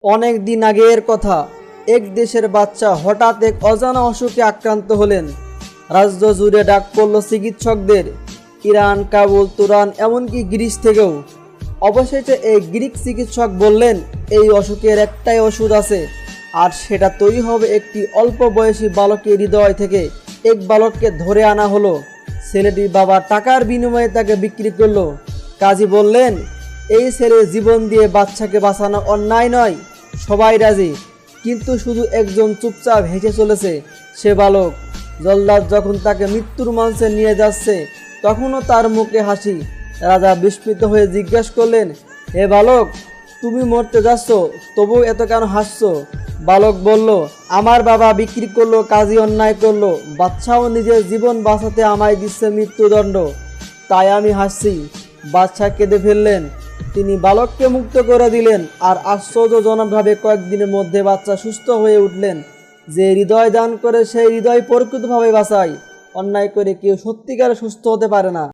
অনেক দিন আগের কথা। এক দেশের বাচ্চা হঠাৎ এক অজানা অসুখে আক্রান্ত হলেন। রাজ্য জুড়ে ডাক পড়ল চিকিৎসকদের, ইরান, কাবুল, তুরান, এমনকি গ্রিস থেকেও। অবশেষে এই গ্রিক চিকিৎসক বললেন, এই অসুখের একটাই ওষুধ আছে, আর সেটা তৈরি হবে একটি অল্প বয়সী বালকের হৃদয় থেকে। এক বালককে ধরে আনা হলো। ছেলেটির বাবা টাকার বিনিময়ে তাকে বিক্রি করলো। কাজী বললেন, এই ছেলের জীবন দিয়ে বাচ্চাকে বাঁচানো অন্যায় নয়। সবাই রাজি, কিন্তু শুধু একজন চুপচাপ হেসে চলেছে, সে বালক। জল্লাদ যখন তাকে মৃত্যুর মঞ্চে নিয়ে যাচ্ছে, তখনও তার মুখে হাসি। রাজা বিস্মিত হয়ে জিজ্ঞেস করলেন, হে বালক, তুমি মরতে যাচ্ছ, তবু এত কেন হাসছো? বালক বলল, আমার বাবা বিক্রি করলো, কাজী অন্যায় করলো, বাচ্চাও নিজের জীবন বাঁচাতে আমায় দিচ্ছে মৃত্যুদণ্ড, তাই আমি হাসছি। বাদশা কেঁদে ফেললেন। তিনি বালককে মুক্ত করে দিলেন, আর আশ্চর্যজনকভাবে কয়েকদিনের মধ্যে বাচ্চা সুস্থ হয়ে উঠলেন। যে হৃদয় দান করে সেই হৃদয় প্রকৃতভাবে বাঁচায়। অন্যায় করে কেউ সত্যিকার সুস্থ হতে পারে না।